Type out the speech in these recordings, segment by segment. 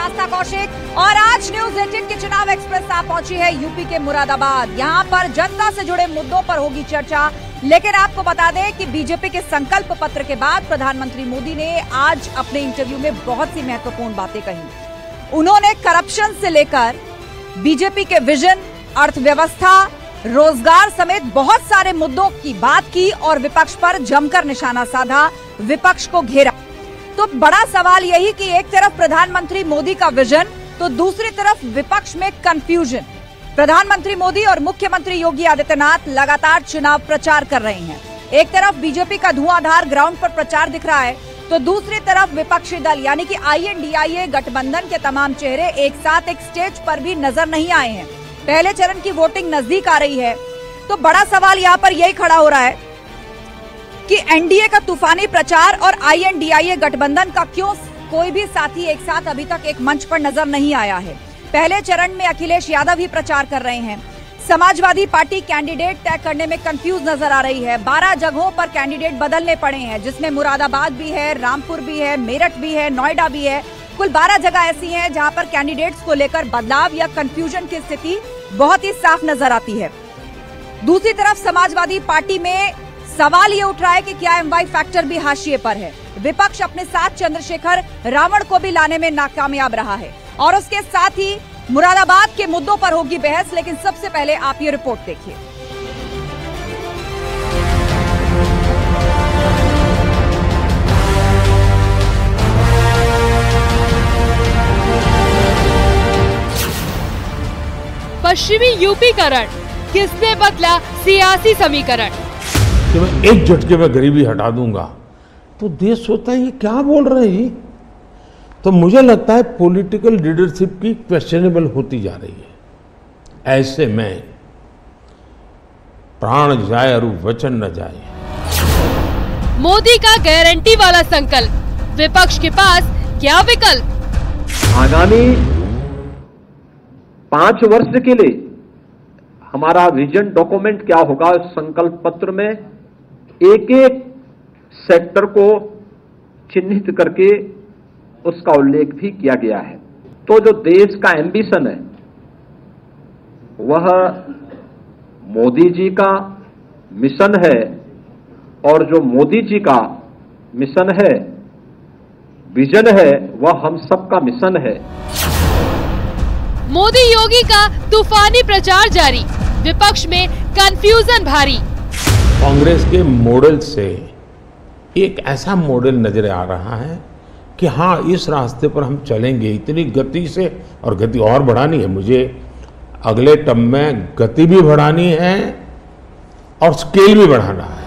आस्था कौशिक और आज न्यूज 18 की चुनाव एक्सप्रेस आप पहुंची है यूपी के मुरादाबाद। यहां पर जनता से जुड़े मुद्दों पर होगी चर्चा, लेकिन आपको बता दें कि बीजेपी के संकल्प पत्र के बाद प्रधानमंत्री मोदी ने आज अपने इंटरव्यू में बहुत सी महत्वपूर्ण बातें कही। उन्होंने करप्शन से लेकर बीजेपी के विजन, अर्थव्यवस्था, रोजगार समेत बहुत सारे मुद्दों की बात की और विपक्ष पर जमकर निशाना साधा, विपक्ष को घेरा। तो बड़ा सवाल यही कि एक तरफ प्रधानमंत्री मोदी का विजन तो दूसरी तरफ विपक्ष में कंफ्यूजन। प्रधानमंत्री मोदी और मुख्यमंत्री योगी आदित्यनाथ लगातार चुनाव प्रचार कर रहे हैं। एक तरफ बीजेपी का धुआंधार ग्राउंड पर प्रचार दिख रहा है तो दूसरी तरफ विपक्षी दल यानी कि INDIA गठबंधन के तमाम चेहरे एक साथ एक स्टेज पर भी नजर नहीं आए हैं। पहले चरण की वोटिंग नजदीक आ रही है तो बड़ा सवाल यहाँ पर यही खड़ा हो रहा है कि NDA का तूफानी प्रचार और INDIA गठबंधन का क्यों कोई भी साथी एक साथ अभी तक एक मंच पर नजर नहीं आया है। पहले चरण में अखिलेश यादव ही प्रचार कर रहे हैं। समाजवादी पार्टी कैंडिडेट तय करने में कंफ्यूज नजर आ रही है। 12 जगहों पर कैंडिडेट बदलने पड़े हैं, जिसमें मुरादाबाद भी है, रामपुर भी है, मेरठ भी है, नोएडा भी है। कुल 12 जगह ऐसी हैं जहां पर कैंडिडेट्स को लेकर बदलाव या कंफ्यूजन की स्थिति बहुत ही साफ नजर आती है। दूसरी तरफ समाजवादी पार्टी में सवाल ये उठ रहा है कि क्या MY फैक्टर भी हाशिए पर है। विपक्ष अपने साथ चंद्रशेखर रावण को भी लाने में नाकामयाब रहा है और उसके साथ ही मुरादाबाद के मुद्दों पर होगी बहस। लेकिन सबसे पहले आप ये रिपोर्ट देखिए। पश्चिमी यूपी का रण, किसने बदला सियासी समीकरण। कि मैं एक झटके में गरीबी हटा दूंगा तो देश सोचता है ये क्या बोल रहे हैं। तो मुझे लगता है पॉलिटिकल लीडरशिप की क्वेश्चनेबल होती जा रही है। ऐसे में प्राण जाए और वचन न जाए। मोदी का गारंटी वाला संकल्प, विपक्ष के पास क्या विकल्प। आगामी 5 वर्ष के लिए हमारा विजन डॉक्यूमेंट क्या होगा। संकल्प पत्र में एक एक सेक्टर को चिन्हित करके उसका उल्लेख भी किया गया है। तो जो देश का एम्बिशन है वह मोदी जी का मिशन है और जो मोदी जी का मिशन है, विजन है, वह हम सबका मिशन है। मोदी योगी का तूफानी प्रचार जारी, विपक्ष में कंफ्यूजन भारी। कांग्रेस के मॉडल से एक ऐसा मॉडल नजर आ रहा है कि हाँ, इस रास्ते पर हम चलेंगे इतनी गति से, और गति और बढ़ानी है। मुझे अगले टर्म में गति भी बढ़ानी है और स्केल भी बढ़ाना है।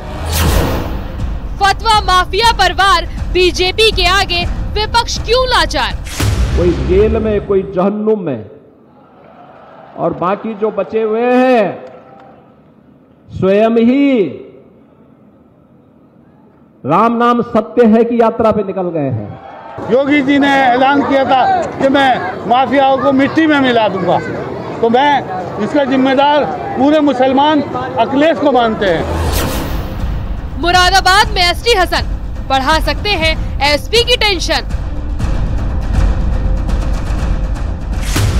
फतवा माफिया पर वार, बीजेपी के आगे विपक्ष क्यों लाचार। कोई जेल में, कोई जहन्नुम में, और बाकी जो बचे हुए हैं स्वयं ही राम नाम सत्य है की यात्रा पे निकल गए हैं। योगी जी ने ऐलान किया था कि मैं माफियाओं को मिट्टी में मिला दूंगा, तो मैं इसका जिम्मेदार पूरे मुसलमान अखिलेश को मानते हैं। मुरादाबाद में ST हसन बढ़ा सकते हैं SP की टेंशन।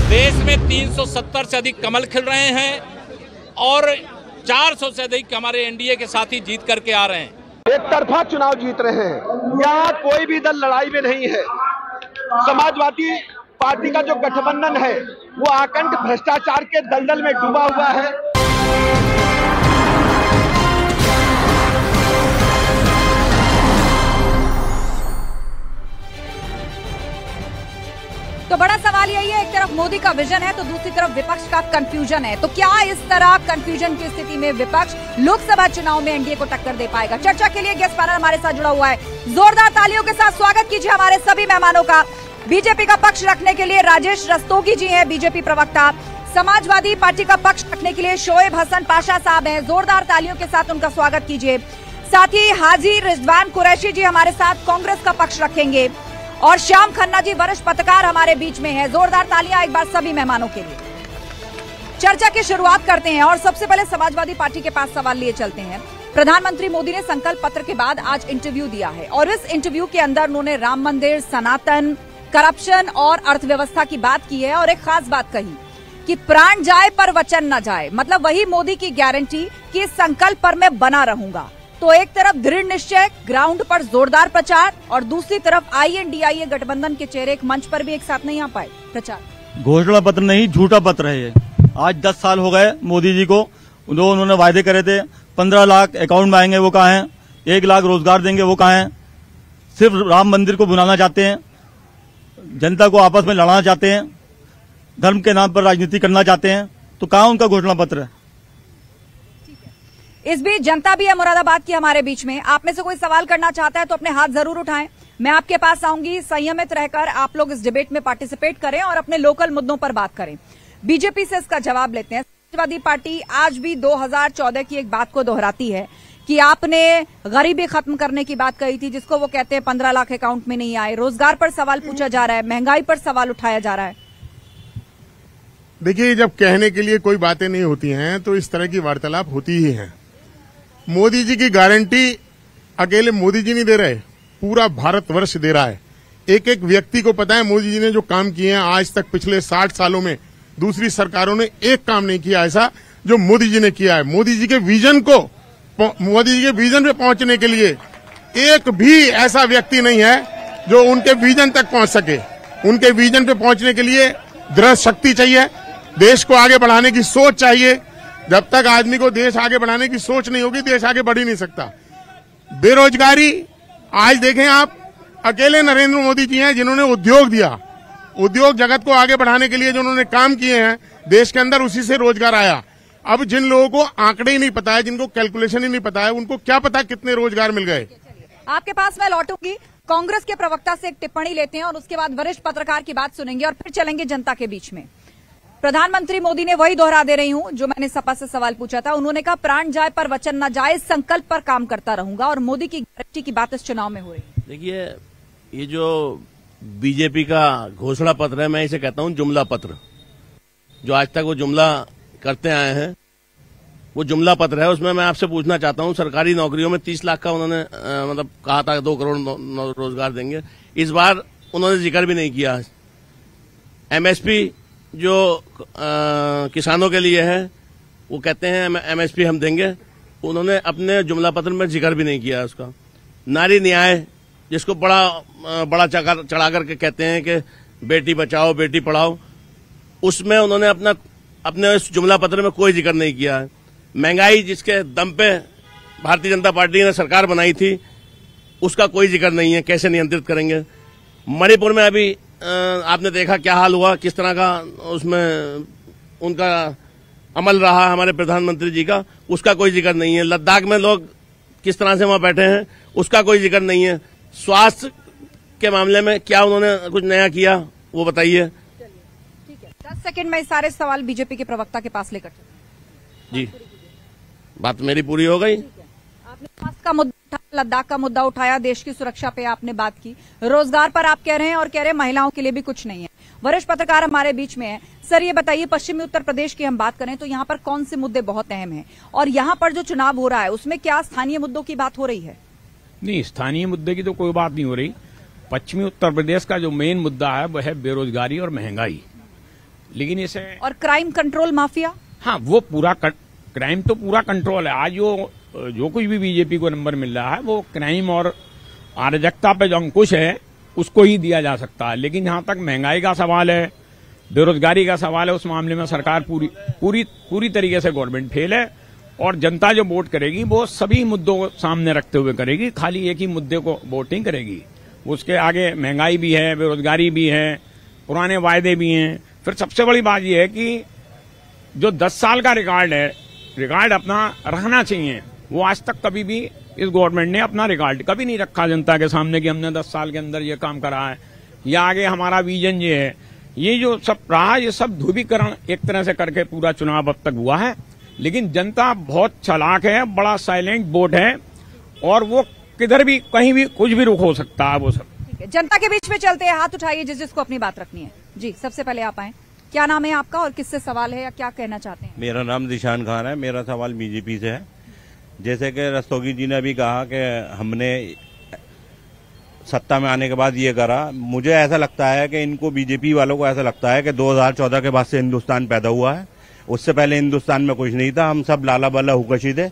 देश में 370 से अधिक कमल खिल रहे हैं और 400 से अधिक हमारे NDA के साथी जीत करके आ रहे हैं। एक तरफा चुनाव जीत रहे हैं। यहाँ कोई भी दल लड़ाई में नहीं है। समाजवादी पार्टी का जो गठबंधन है वो आकंठ भ्रष्टाचार के दलदल में डूबा हुआ है। तो बड़ा सवाल यही है, एक तरफ मोदी का विजन है तो दूसरी तरफ विपक्ष का कंफ्यूजन है। तो क्या इस तरह कंफ्यूजन की स्थिति में विपक्ष लोकसभा चुनाव में NDA को टक्कर दे पाएगा। चर्चा के लिए गेस्ट पैनल हमारे साथ जुड़ा हुआ है। जोरदार तालियों के साथ स्वागत कीजिए हमारे सभी मेहमानों का। बीजेपी का पक्ष रखने के लिए राजेश रस्तोगी जी हैं, बीजेपी प्रवक्ता। समाजवादी पार्टी का पक्ष रखने के लिए शोएब हसन पाशा साहब हैं। जोरदार तालियों के साथ उनका स्वागत कीजिए। साथ ही हाजी रिजवान कुरैशी जी हमारे साथ कांग्रेस का पक्ष रखेंगे और श्याम खन्ना जी वरिष्ठ पत्रकार हमारे बीच में है। जोरदार तालियां एक बार सभी मेहमानों के लिए। चर्चा की शुरुआत करते हैं और सबसे पहले समाजवादी पार्टी के पास सवाल लिए चलते हैं। प्रधानमंत्री मोदी ने संकल्प पत्र के बाद आज इंटरव्यू दिया है और इस इंटरव्यू के अंदर उन्होंने राम मंदिर, सनातन, करप्शन और अर्थव्यवस्था की बात की है और एक खास बात कही कि प्राण जाए पर वचन न जाए, मतलब वही मोदी की गारंटी कि इस संकल्प पर मैं बना रहूंगा। तो एक तरफ दृढ़ निश्चय, ग्राउंड पर जोरदार प्रचार और दूसरी तरफ INDIA गठबंधन के चेहरे एक मंच पर भी एक साथ नहीं आ पाए प्रचार। घोषणा पत्र नहीं, झूठा पत्र है ये। आज 10 साल हो गए मोदी जी को, जो उन्होंने वायदे करे थे 15 लाख अकाउंट में आएंगे वो कहाँ हैं, 1 लाख रोजगार देंगे वो कहाँ हैं, सिर्फ राम मंदिर को बुलाना चाहते हैं, जनता को आपस में लड़ाना चाहते हैं, धर्म के नाम पर राजनीति करना चाहते हैं। तो कहाँ उनका घोषणा पत्र है? इस बीच जनता भी है मुरादाबाद की हमारे बीच में। आप में से कोई सवाल करना चाहता है तो अपने हाथ जरूर उठाएं। मैं आपके पास आऊंगी, संयमित रहकर आप लोग इस डिबेट में पार्टिसिपेट करें और अपने लोकल मुद्दों पर बात करें। बीजेपी से इसका जवाब लेते हैं। समाजवादी पार्टी आज भी 2014 की एक बात को दोहराती है कि आपने गरीबी खत्म करने की बात कही थी, जिसको वो कहते हैं 15 लाख अकाउंट में नहीं आए। रोजगार पर सवाल पूछा जा रहा है, महंगाई पर सवाल उठाया जा रहा है। देखिए, जब कहने के लिए कोई बातें नहीं होती हैं तो इस तरह की वार्तालाप होती ही है। मोदी जी की गारंटी अकेले मोदी जी नहीं दे रहे, पूरा भारतवर्ष दे रहा है। एक एक व्यक्ति को पता है मोदी जी ने जो काम किए हैं आज तक, पिछले 60 सालों में दूसरी सरकारों ने एक काम नहीं किया ऐसा जो मोदी जी ने किया है। मोदी जी के विजन पे पहुंचने के लिए एक भी ऐसा व्यक्ति नहीं है जो उनके विजन तक पहुंच सके। उनके विजन पे पहुंचने के लिए दृढ़ शक्ति चाहिए, देश को आगे बढ़ाने की सोच चाहिए। जब तक आदमी को देश आगे बढ़ाने की सोच नहीं होगी, देश आगे बढ़ ही नहीं सकता। बेरोजगारी, आज देखें आप, अकेले नरेंद्र मोदी जी हैं जिन्होंने उद्योग दिया। उद्योग जगत को आगे बढ़ाने के लिए जो उन्होंने काम किए हैं देश के अंदर, उसी से रोजगार आया। अब जिन लोगों को आंकड़े ही नहीं पता है, जिनको कैलकुलेशन ही नहीं पता है, उनको क्या पता कितने रोजगार मिल गए। आपके पास मैं लौटूंगी, कांग्रेस के प्रवक्ता से एक टिप्पणी लेते हैं और उसके बाद वरिष्ठ पत्रकार की बात सुनेंगे और फिर चलेंगे जनता के बीच में। प्रधानमंत्री मोदी ने वही दोहरा दे रही हूं जो मैंने सपा से सवाल पूछा था। उन्होंने कहा प्राण जाए पर वचन न जाए, संकल्प पर काम करता रहूंगा और मोदी की गारंटी की बात इस चुनाव में हो रही है। देखिए, ये जो बीजेपी का घोषणा पत्र है, मैं इसे कहता हूं जुमला पत्र। जो आज तक वो जुमला करते आए हैं वो जुमला पत्र है। उसमें मैं आपसे पूछना चाहता हूं, सरकारी नौकरियों में 30 लाख का उन्होंने मतलब कहा था 2 करोड़ रोजगार देंगे, इस बार उन्होंने जिक्र भी नहीं किया। MSP जो किसानों के लिए है, वो कहते हैं MSP हम देंगे, उन्होंने अपने जुमला पत्र में जिक्र भी नहीं किया उसका। नारी न्याय, जिसको बड़ा चढ़ा करके कहते हैं कि बेटी बचाओ बेटी पढ़ाओ, उसमें उन्होंने अपने इस जुमला पत्र में कोई जिक्र नहीं किया है। महंगाई, जिसके दम पे भारतीय जनता पार्टी ने सरकार बनाई थी, उसका कोई जिक्र नहीं है, कैसे नियंत्रित करेंगे। मणिपुर में अभी आपने देखा क्या हाल हुआ, किस तरह का उसमें उनका अमल रहा हमारे प्रधानमंत्री जी का, उसका कोई जिक्र नहीं है। लद्दाख में लोग किस तरह से वहां बैठे हैं, उसका कोई जिक्र नहीं है। स्वास्थ्य के मामले में क्या उन्होंने कुछ नया किया, वो बताइए। ठीक है, 10 सेकंड में सारे सवाल बीजेपी के प्रवक्ता के पास लेकर जी। बात मेरी पूरी हो गई। आपने स्वास्थ्य का मुद्दा, लद्दाख का मुद्दा उठाया, देश की सुरक्षा पे आपने बात की, रोजगार पर आप कह रहे हैं और कह रहे हैं महिलाओं के लिए भी कुछ नहीं है। वरिष्ठ पत्रकार हमारे बीच में है। सर, ये बताइए, पश्चिमी उत्तर प्रदेश की हम बात करें तो यहाँ पर कौन से मुद्दे बहुत अहम हैं और यहाँ पर जो चुनाव हो रहा है उसमें क्या स्थानीय मुद्दों की बात हो रही है? नहीं, स्थानीय मुद्दे की तो कोई बात नहीं हो रही। पश्चिमी उत्तर प्रदेश का जो मेन मुद्दा है वह है बेरोजगारी और महंगाई। लेकिन इसे और क्राइम कंट्रोल माफिया, हाँ, वो पूरा क्राइम तो पूरा कंट्रोल है। आज जो कुछ भी बीजेपी को नंबर मिल रहा है वो क्राइम और अराजकता पे जो अंकुश है उसको ही दिया जा सकता है। लेकिन जहां तक महंगाई का सवाल है, बेरोजगारी का सवाल है, उस मामले में सरकार पूरी तरीके से गवर्नमेंट फेल है। और जनता जो वोट करेगी वो सभी मुद्दों को सामने रखते हुए करेगी, खाली एक ही मुद्दे को वोट नहीं करेगी। उसके आगे महंगाई भी है, बेरोजगारी भी है, पुराने वायदे भी हैं। फिर सबसे बड़ी बात यह है कि जो 10 साल का रिकॉर्ड अपना रखना चाहिए, वो आज तक कभी भी इस गवर्नमेंट ने अपना रिकॉर्ड कभी नहीं रखा जनता के सामने कि हमने 10 साल के अंदर ये काम करा है या आगे हमारा विजन ये है। ये जो सब रहा, ये सब ध्रुवीकरण एक तरह से करके पूरा चुनाव अब तक हुआ है। लेकिन जनता बहुत चालाक है, बड़ा साइलेंट वोट है और वो किधर भी कहीं भी कुछ भी रुख हो सकता है वो सब। ठीक है, जनता के बीच में चलते हैं, हाथ उठाइए जिसको अपनी बात रखनी है। जी, सबसे पहले आप आए, क्या नाम है आपका और किससे सवाल है या क्या कहना चाहते हैं? मेरा नाम दिशान खान है। मेरा सवाल बीजेपी से है। जैसे कि रस्तोगी जी ने भी कहा कि हमने सत्ता में आने के बाद ये करा। मुझे ऐसा लगता है कि इनको, बीजेपी वालों को ऐसा लगता है कि 2014 के बाद से हिंदुस्तान पैदा हुआ है। उससे पहले हिंदुस्तान में कुछ नहीं था, हम सब लाला बाला हुकशी थे,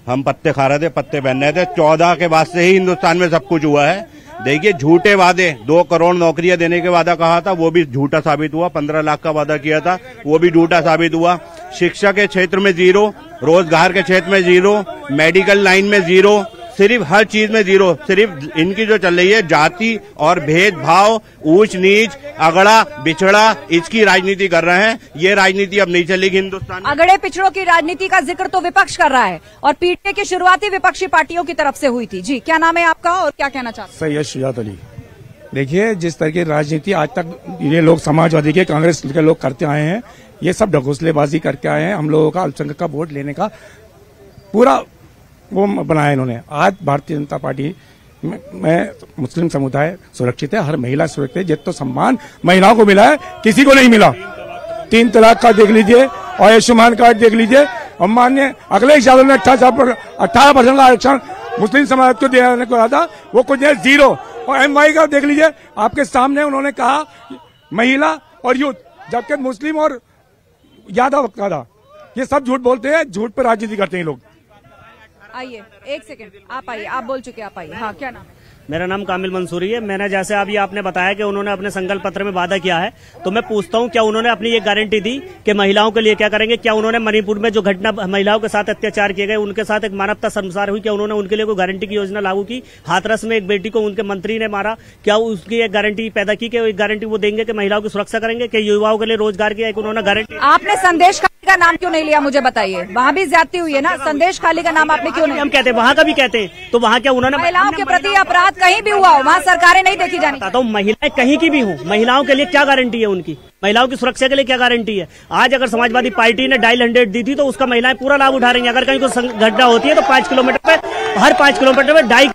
हम पत्ते खा रहे थे, पत्ते पहन रहे थे। 14 के बाद से ही हिंदुस्तान में सब कुछ हुआ है। देखिए, झूठे वादे, 2 करोड़ नौकरियां देने के वादा कहा था, वो भी झूठा साबित हुआ। 15 लाख का वादा किया था, वो भी झूठा साबित हुआ। शिक्षा के क्षेत्र में 0, रोजगार के क्षेत्र में 0, मेडिकल लाइन में 0, सिर्फ हर चीज में 0। सिर्फ इनकी जो चल रही है जाति और भेदभाव, ऊंच नीच, अगड़ा बिछड़ा, इसकी राजनीति कर रहे हैं। ये राजनीति अब नहीं चलेगी हिंदुस्तान में। अगड़े पिछड़ों की राजनीति का जिक्र तो विपक्ष कर रहा है और पीटने की शुरुआती विपक्षी पार्टियों की तरफ से हुई थी। जी, क्या नाम है आपका और क्या कहना चाहते हैं? सैयद शुजात अली। देखिए, जिस तरह की राजनीति आज तक ये लोग समाजवादी के, कांग्रेस के लोग करते आए हैं, ये सब ढकोसलेबाजी करके आए हैं। हम लोगों का अल्पसंख्यक का वोट लेने का पूरा वो बनाया इन्होंने। आज भारतीय जनता पार्टी में मुस्लिम समुदाय सुरक्षित है, हर महिला सुरक्षित है। जितना सम्मान महिलाओं को मिला है किसी को नहीं मिला। 3 तलाक का देख लीजिए और आयुष्मान कार्ड देख लीजिए। और माननीय अखिलेश यादव ने 18% का आरक्षण मुस्लिम समाज को देने को कहा था, वो कुछ 0। और MY का देख लीजिए, आपके सामने उन्होंने कहा महिला और यूथ, जबकि मुस्लिम और यादव का था। ये सब झूठ बोलते हैं, झूठ पर राजनीति करते हैं लोग। आइए, 1 सेकंड, आप आइए, आप बोल चुके, आप आइए। हाँ, क्या नाम? मेरा नाम कामिल मंसूरी है। मैंने, जैसे अभी आपने बताया कि उन्होंने अपने संकल्प पत्र में वादा किया है, तो मैं पूछता हूं, क्या उन्होंने अपनी ये गारंटी दी कि महिलाओं के लिए क्या करेंगे? क्या उन्होंने मणिपुर में जो घटना महिलाओं के साथ अत्याचार किए गए, उनके साथ एक मानवता शर्मसार हुई, क्या उन्होंने उनके लिए कोई गारंटी की योजना लागू की? हाथरस में एक बेटी को उनके मंत्री ने मारा, क्या उसकी एक गारंटी पैदा की कि एक गारंटी वो देंगे कि महिलाओं की सुरक्षा करेंगे, कि युवाओं के लिए रोजगार की एक उन्होंने गारंटी? आपने संदेश खाली का नाम क्यों नहीं लिया, मुझे बताइए। वहाँ भी ज्यादती हुई है ना, संदेश खाली का नाम आपने क्यों नहीं? हम कहते हैं, वहाँ का भी कहते हैं, तो वहाँ क्या उन्होंने महिलाओं के प्रति अपराध कहीं भी हुआ, वहाँ सरकारें नहीं देखी जानी? तो महिलाएं कहीं की भी हों, महिलाओं के लिए क्या गारंटी है? उनकी महिलाओं की सुरक्षा के लिए क्या गारंटी है? आज अगर समाजवादी पार्टी ने डायल 100 दी थी, तो उसका महिलाएं पूरा लाभ उठा रही हैं। अगर कहीं कोई घटना होती है तो 5 किलोमीटर पे, हर 5 किलोमीटर में डायल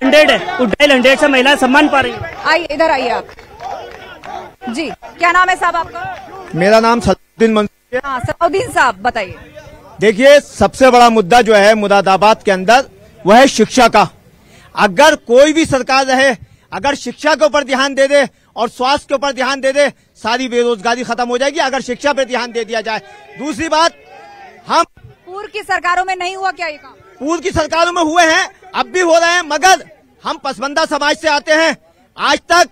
100 है, उस डायल 100 से महिलाएं सम्मान पा रही है। आइए, इधर आइए आप। जी, क्या नाम है साहब आपका? मेरा नाम सलाउद्दीन मंसूरी है। हाँ, सलाउद्दीन साहब बताइए। देखिए, सबसे बड़ा मुद्दा जो है मुरादाबाद के अंदर, वह है शिक्षा का। अगर कोई भी सरकार रहे, अगर शिक्षा के ऊपर ध्यान दे दे और स्वास्थ्य के ऊपर ध्यान दे दे, सारी बेरोजगारी खत्म हो जाएगी, अगर शिक्षा पे ध्यान दे दिया जाए। दूसरी बात, हम पूर्व की सरकारों में नहीं हुआ क्या ये काम? पूर्व की सरकारों में हुए हैं, अब भी हो रहे हैं, मगर हम पसमंदा समाज से आते हैं। आज तक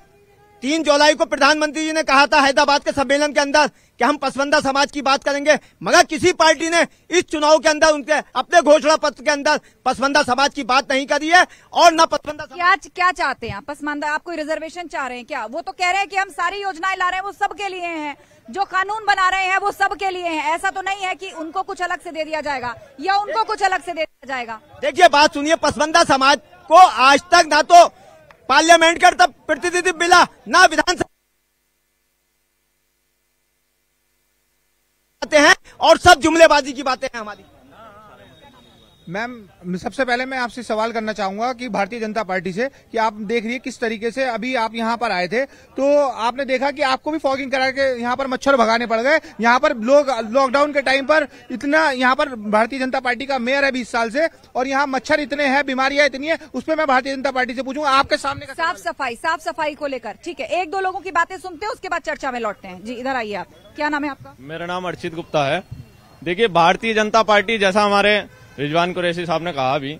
3 जुलाई को प्रधानमंत्री जी ने कहा था हैदराबाद के सम्मेलन के अंदर कि हम पसमंदा समाज की बात करेंगे, मगर किसी पार्टी ने इस चुनाव के अंदर उनके अपने घोषणा पत्र के अंदर पसमंदा समाज की बात नहीं करी है। और न पसमंदा क्या चाहते हैं आप? पसमंदा, आप कोई रिजर्वेशन चाह रहे हैं क्या? वो तो कह रहे हैं कि हम सारी योजनाएं ला रहे हैं, वो सबके लिए हैं। जो कानून बना रहे हैं वो सबके लिए हैं। ऐसा तो नहीं है कि उनको कुछ अलग से दे दिया जाएगा या उनको कुछ अलग से दे दिया जाएगा। देखिए, बात सुनिए, पसमंदा समाज को आज तक ना तो पार्लियामेंट का तब प्रतिनिधित्व मिला, ना विधानसभा हैं, और सब जुमलेबाजी की बातें हैं हमारी। मैम, सबसे पहले मैं आपसे सवाल करना चाहूंगा कि भारतीय जनता पार्टी से, कि आप देख रही है किस तरीके से अभी आप यहाँ पर आए थे, तो आपने देखा कि आपको भी फॉगिंग करा के यहाँ पर मच्छर भगाने पड़ गए। यहाँ पर लोग लॉकडाउन के टाइम पर इतना, यहाँ पर भारतीय जनता पार्टी का मेयर है 20 साल से, और यहाँ मच्छर इतने हैं, बीमारियां इतनी है, उस पर मैं भारतीय जनता पार्टी से पूछूंगा आपके सामने। साफ सफाई को लेकर, ठीक है, 1-2 लोगों की बातें सुनते हैं, उसके बाद चर्चा में लौटते हैं। जी, इधर आइए आप। क्या नाम है आपका? मेरा नाम अर्चित गुप्ता है। देखिए, भारतीय जनता पार्टी, जैसा हमारे रिजवान कुरैशी साहब ने कहा भी,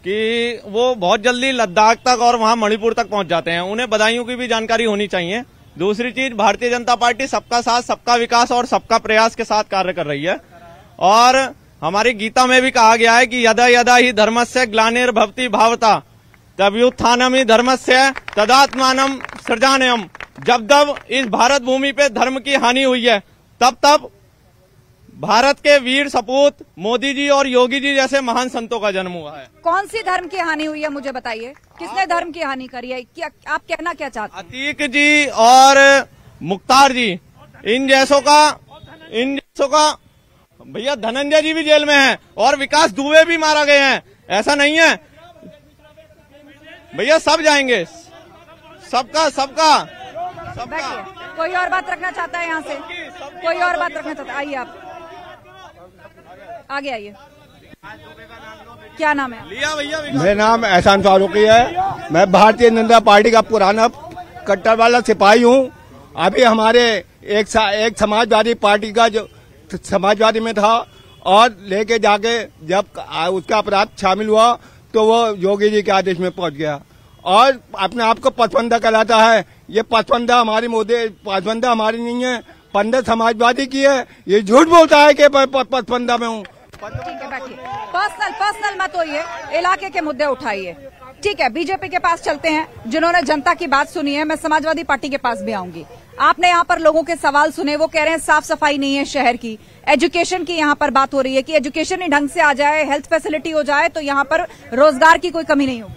कि वो बहुत जल्दी लद्दाख तक और वहां मणिपुर तक पहुंच जाते हैं, उन्हें बधाइयों की भी जानकारी होनी चाहिए। दूसरी चीज, भारतीय जनता पार्टी सबका साथ, सबका विकास और सबका प्रयास के साथ कार्य कर रही है। और हमारी गीता में भी कहा गया है कि यदा यदा ही धर्मस्य ग्लानिर्भवति भावता तव्युत्थानम ही धर्मस्य तदात्मानम सृजानयम। जब जब इस भारत भूमि पे धर्म की हानि हुई है, तब तब भारत के वीर सपूत मोदी जी और योगी जी जैसे महान संतों का जन्म हुआ है। कौन सी धर्म की हानि हुई है, मुझे बताइए। किसने धर्म की हानि करी है? क्या आप कहना क्या चाहते हैं? अतीक जी और मुख्तार जी, इन जैसों का भैया, धनंजय जी भी जेल में हैं और विकास दुबे भी मारा गए हैं। ऐसा नहीं है भैया, सब जाएंगे, सबका। कोई और बात रखना चाहता है यहाँ से? कोई और बात रखना चाहता है? आइए आप आगे आइए। क्या नाम है? लिया भैया। मेरा नाम एहसान फारूकी है। मैं भारतीय जनता पार्टी का पुराना कट्टर वाला सिपाही हूँ। अभी हमारे एक समाजवादी पार्टी का जो समाजवादी में था और लेके जाके जब उसका अपराध शामिल हुआ तो वो योगी जी के आदेश में पहुंच गया और अपने आप को पसबंदा कहलाता है। ये पसबंदा हमारी नहीं है, पंडित समाजवादी की है। ये झूठ बोलता है कि पसबंदा में हूँ। ठीक है, बैठिए। पर्सनल मत होइए, इलाके के मुद्दे उठाइए। ठीक है, बीजेपी के पास चलते हैं, जिन्होंने जनता की बात सुनी है। मैं समाजवादी पार्टी के पास भी आऊंगी। आपने यहाँ पर लोगों के सवाल सुने, वो कह रहे हैं साफ सफाई नहीं है शहर की, एजुकेशन की यहाँ पर बात हो रही है कि एजुकेशन ही ढंग से आ जाए, हेल्थ फैसिलिटी हो जाए तो यहाँ पर रोजगार की कोई कमी नहीं होगी।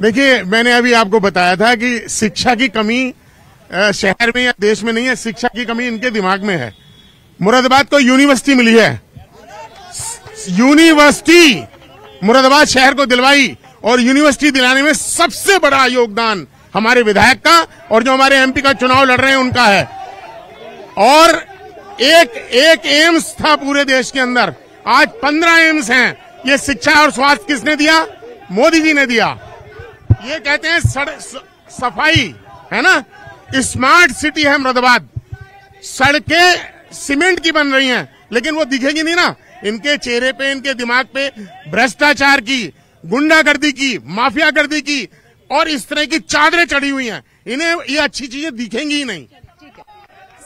देखिए, मैंने अभी आपको बताया था कि शिक्षा की कमी शहर में या देश में नहीं है, शिक्षा की कमी इनके दिमाग में है। मुरादाबाद को यूनिवर्सिटी मिली है, यूनिवर्सिटी मुरादाबाद शहर को दिलवाई और यूनिवर्सिटी दिलाने में सबसे बड़ा योगदान हमारे विधायक का और जो हमारे एमपी का चुनाव लड़ रहे हैं उनका है। और एक एम्स था पूरे देश के अंदर, आज 15 एम्स हैं। ये शिक्षा और स्वास्थ्य किसने दिया? मोदी जी ने दिया। ये कहते हैं सफाई है ना, स्मार्ट सिटी है मुरादाबाद। सड़कें सीमेंट की बन रही हैं लेकिन वो दिखेगी नहीं ना। इनके चेहरे पे, इनके दिमाग पे भ्रष्टाचार की, गुंडागर्दी की, माफियागर्दी की और इस तरह की चादरें चढ़ी हुई हैं। इन्हें ये अच्छी चीजें दिखेंगी ही नहीं।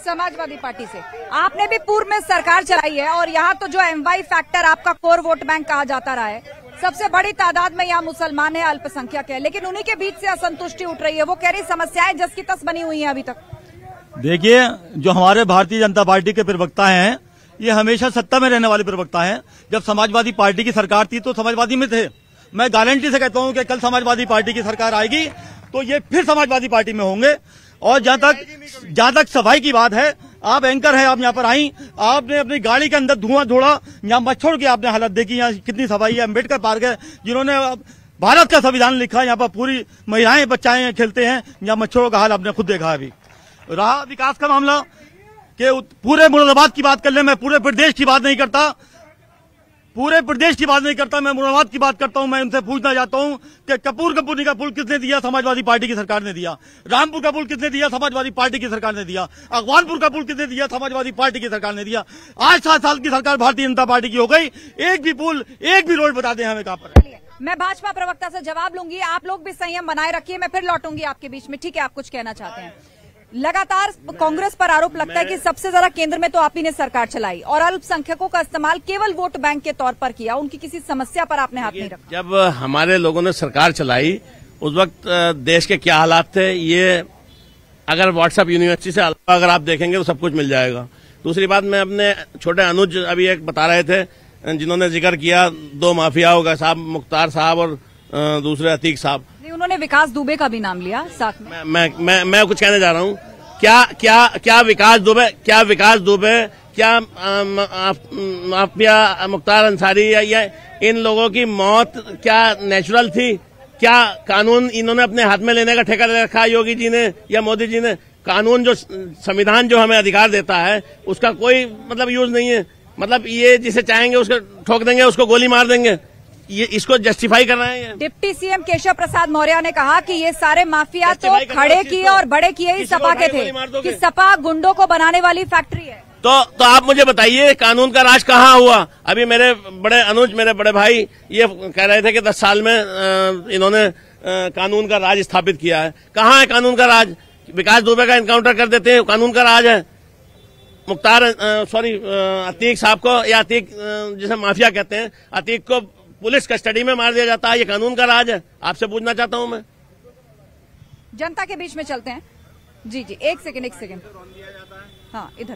समाजवादी पार्टी से आपने भी पूर्व में सरकार चलाई है और यहाँ तो जो एमवाई फैक्टर आपका कोर वोट बैंक कहा जाता रहा है, सबसे बड़ी तादाद में यहाँ मुसलमान है, अल्पसंख्यक है, लेकिन उन्हीं के बीच से असंतुष्टि उठ रही है। वो कह रही समस्याएं जस की तस बनी हुई हैं अभी तक। देखिए, जो हमारे भारतीय जनता पार्टी के प्रवक्ता हैं, ये हमेशा सत्ता में रहने वाले प्रवक्ता हैं। जब समाजवादी पार्टी की सरकार थी तो समाजवादी में थे। मैं गारंटी से कहता हूं कि कल समाजवादी पार्टी की सरकार आएगी तो ये फिर समाजवादी पार्टी में होंगे। और जहां तक सफाई की बात है, आप एंकर हैं, आप यहाँ पर आई, आपने अपनी गाड़ी के अंदर धुआं छोड़ा, यहाँ मच्छर की आपने हालत देखी, यहाँ कितनी सफाई है। अम्बेडकर पार्क है, जिन्होंने भारत का संविधान लिखा, यहाँ पर पूरी महिलाएं बच्चाएं खेलते हैं, यहाँ मच्छरों का हाल आपने खुद देखा। अभी रहा विकास का मामला कि पूरे मुरादाबाद की बात कर ले, मैं पूरे प्रदेश की बात नहीं करता, मैं मुरादाबाद की बात करता हूं। मैं उनसे पूछना चाहता हूं कि कपूर कंपनी का पुल किसने दिया? समाजवादी पार्टी की सरकार ने दिया। रामपुर का पुल किसने दिया? समाजवादी पार्टी की सरकार ने दिया। अगवानपुर का पुल किसने दिया? समाजवादी पार्टी की सरकार ने दिया। आज 7 साल की सरकार भारतीय जनता पार्टी की हो गई, एक भी पुल, एक भी रोड बता दें हमें कहां पर है। मैं भाजपा प्रवक्ता से जवाब लूंगी, आप लोग भी संयम बनाए रखिए, मैं फिर लौटूंगी आपके बीच में। ठीक है, आप कुछ कहना चाहते हैं? लगातार कांग्रेस पर आरोप लगता है कि सबसे ज्यादा केंद्र में तो आप ही ने सरकार चलाई और अल्पसंख्यकों का इस्तेमाल केवल वोट बैंक के तौर पर किया, उनकी किसी समस्या पर आपने हाथ नहीं रखा। जब हमारे लोगों ने सरकार चलाई उस वक्त देश के क्या हालात थे, ये अगर व्हाट्सएप यूनिवर्सिटी से अगर आप देखेंगे तो सब कुछ मिल जाएगा। दूसरी बात, मैं अपने छोटे अनुज अभी एक बता रहे थे, जिन्होंने जिक्र किया 2 माफियाओं का, साहब मुख्तार साहब और दूसरे अतीक साहब। उन्होंने विकास दुबे का भी नाम लिया साथ में। मैं कुछ कहने जा रहा हूँ। क्या विकास दुबे, क्या माफिया मुख्तार अंसारी या इन लोगों की मौत क्या नेचुरल थी? क्या कानून इन्होंने अपने हाथ में लेने का ठेका ले रखा है योगी जी ने या मोदी जी ने? कानून जो संविधान जो हमें अधिकार देता है उसका कोई मतलब यूज नहीं है। मतलब ये जिसे चाहेंगे उसको ठोक देंगे, उसको गोली मार देंगे, ये इसको जस्टिफाई कर रहे हैं। डिप्टी सीएम केशव प्रसाद मौर्य ने कहा कि ये सारे माफिया तो खड़े किए और बड़े किए ही सपा के थे, कि सपा गुंडों को बनाने वाली फैक्ट्री है। तो आप मुझे बताइए, कानून का राज कहाँ हुआ? अभी मेरे बड़े अनुज, मेरे बड़े भाई ये कह रहे थे कि 10 साल में इन्होंने कानून का राज स्थापित किया है। कहाँ है कानून का राज? विकास दुबे का एनकाउंटर कर देते हैं, कानून का राज है। अतीक साहब को या अतीक जिसे माफिया कहते हैं, अतीक को पुलिस कस्टडी में मार दिया जाता है, ये कानून का राज है? आपसे पूछना चाहता हूं मैं। जनता के बीच में चलते हैं। जी, एक सेकंड। हाँ, इधर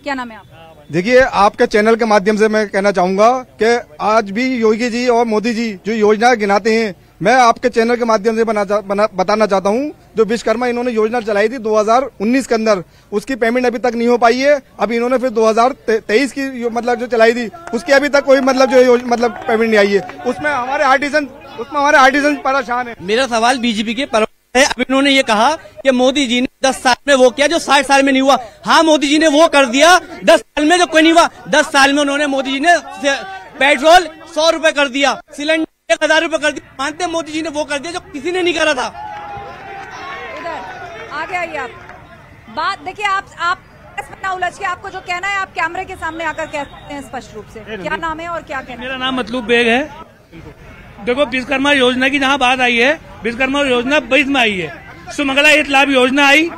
क्या नाम है आपका? देखिए, आपके चैनल के माध्यम से मैं कहना चाहूंगा कि आज भी योगी जी और मोदी जी जो योजना गिनाते हैं, मैं आपके चैनल के माध्यम से बताना चाहता हूं, जो विश्वकर्मा इन्होंने योजना चलाई थी 2019 के अंदर, उसकी पेमेंट अभी तक नहीं हो पाई है। अभी इन्होंने फिर 2023 की मतलब जो चलाई थी उसकी अभी तक कोई मतलब जो पेमेंट नहीं आई है। उसमें हमारे आर्टिजन परेशान है। मेरा सवाल बीजेपी के है। अब इन्होंने ये कहा कि मोदी जी ने 10 साल में वो किया जो 60 साल में नहीं हुआ। हाँ, मोदी जी ने वो कर दिया 10 साल में जो कोई नहीं हुआ। 10 साल में उन्होंने मोदी जी ने पेट्रोल 100 रुपए कर दिया, सिलेंडर 1000 रुपए कर दिया। मानते हैं मोदी जी ने वो कर दिया जो किसी ने नहीं करा था। इधर आगे आइए आप। बात देखिए, आप ना उलझ के आपको जो कहना है आप कैमरे के सामने आकर कहते हैं स्पष्ट रूप से। क्या नाम है और क्या कहना है? मेरा नाम मतलूब बेग है। देखो, विश्वकर्मा योजना की जहाँ बात आई है, विश्वकर्मा योजना 22 में आई है, सुमंगला हित लाभ योजना आई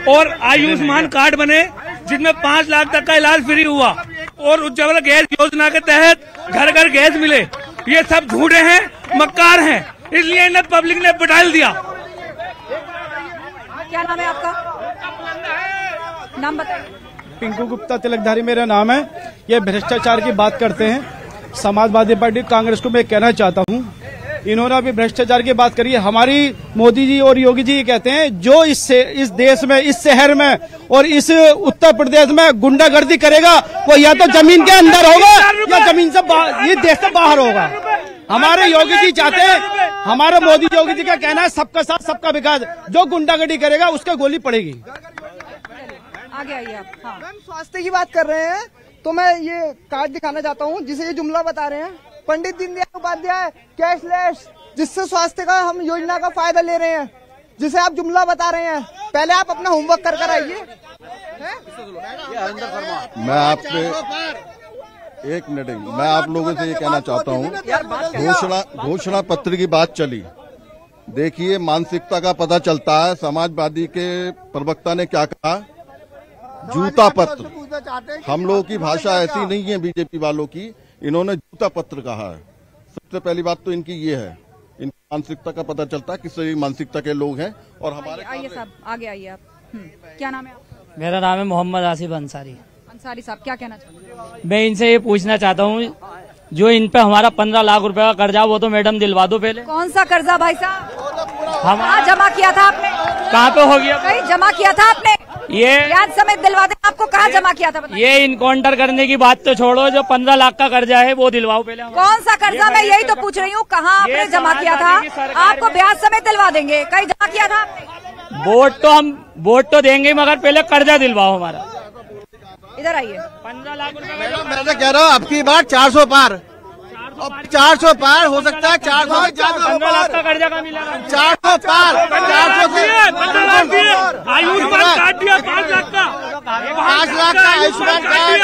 और आयुष्मान कार्ड बने जिसमें 5 लाख तक का इलाज फ्री हुआ और उज्ज्वला गैस योजना के तहत घर घर गैस मिले। ये सब झूठे हैं, मक्कार हैं, इसलिए इन्हें पब्लिक ने बटाल दिया। क्या नाम है आपका? नाम बताइए। पिंकू गुप्ता तिलकधारी मेरा नाम है। ये भ्रष्टाचार की बात करते हैं। समाजवादी पार्टी कांग्रेस को मैं कहना चाहता हूँ, इन्होंने अभी भ्रष्टाचार की बात करी है। हमारी मोदी जी और योगी जी कहते हैं जो इस देश में, इस शहर में और इस उत्तर प्रदेश में गुंडागर्दी करेगा वो या तो जमीन के अंदर होगा या जमीन से ये देश से बाहर होगा। हमारे योगी जी चाहते हैं, हमारे मोदी योगी जी का कहना है सबका साथ सबका विकास। जो गुंडागर्दी करेगा उसका गोली पड़ेगी। आगे आइए आप। हाँ। मैम, स्वास्थ्य की बात कर रहे हैं तो मैं ये कार्ड दिखाना चाहता हूँ जिसे ये जुमला बता रहे हैं। पंडित दीनदयाल उपाध्याय कैशलेस, जिससे स्वास्थ्य का हम योजना का फायदा ले रहे हैं, जिसे आप जुमला बता रहे हैं। पहले आप अपना होमवर्क कर आइए। मैं आपसे एक मिनट, मैं आप लोगों से ये कहना चाहता हूँ, घोषणा पत्र की बात चली। देखिए, मानसिकता का पता चलता है। समाजवादी के प्रवक्ता ने क्या कहा, जूता पत्र। हम लोगों की भाषा ऐसी नहीं है बीजेपी वालों की, इन्होंने जूता पत्र कहा है। सबसे पहली बात तो इनकी ये है, इनकी मानसिकता का पता चलता है किस मानसिकता के लोग हैं। और हमारे आइए साहब, आगे आइए आप। क्या नाम है आपका? मेरा नाम है मोहम्मद आसिफ अंसारी। अंसारी साहब, क्या कहना चाहते हैं? मैं इनसे ये पूछना चाहता हूँ, जो इन पे हमारा 15 लाख रुपए का कर्जा, वो तो मैडम दिलवा दो पहले। कौन सा कर्जा भाई साहब? कहाँ जमा किया था आपने? कहाँ पे हो गया? कहीं जमा किया था आपने? ये ब्याज समेत दिलवा दें। आपको कहाँ जमा किया था? ये इनकाउंटर करने की बात तो छोड़ो, जो 15 लाख का कर्जा है वो दिलवाओ पहले। कौन सा कर्जा? मैं यही तो पूछ रही हूँ, कहाँ आपने जमा किया था? आपको ब्याज समेत दिलवा देंगे। कहीं जमा किया था आपने? वोट तो देंगे, मगर पहले कर्जा दिलवाओ हमारा। इधर आइए। 15 लाख रुपए मैं तो कह रहा हूँ अब की बार 400 पार, 400 पार हो सकता है। 400 15 लाख का कर्जा का मिला, 400 पार, 400 से आयुष्मान कार्ड दिया 5 लाख का, 5 लाख का आयुष्मान कार्ड,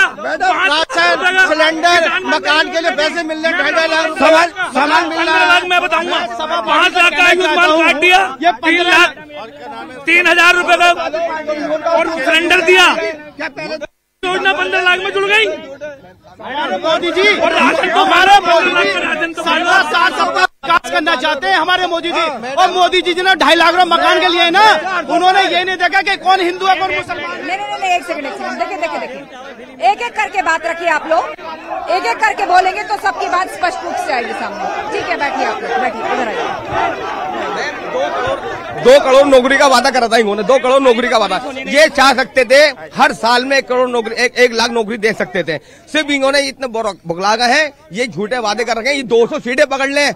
राशन, सिलेंडर, मकान के लिए पैसे मिल रहे, 2.5 लाख सामान मिल रहा है। मैं बताऊंगा, 5 लाख का आयुष्मान कार्ड दिया, 3,000 रुपए का और सिलेंडर दिया। योजना 15 लाख में जुड़ गई। मोदी जी और राशन तो हमारे साथ सबका विकास करना चाहते हैं हमारे मोदी जी। और मोदी जी ने 2.5 लाख रुपए मकान के लिए ना, उन्होंने ये नहीं देखा कि कौन हिंदू है कौन मुसलमान। नहीं, एक सेकंड। देखिए, एक एक करके बात रखिए आप लोग। एक एक करके बोलेंगे तो सबकी बात स्पष्ट रूप से आएगी सामने। ठीक है, बैठिए आप लोग, बैठिए, उधर आइए। 2 करोड़ नौकरी का वादा करा था इन्होंने, 2 करोड़ नौकरी का वादा। ये चाह सकते थे हर साल में 1 करोड़ नौकरी, 1 लाख नौकरी दे सकते थे। सिर्फ इन्होंने इतने बुगला गए हैं, ये झूठे वादे कर रखे हैं। ये 200 सीटें पकड़ ले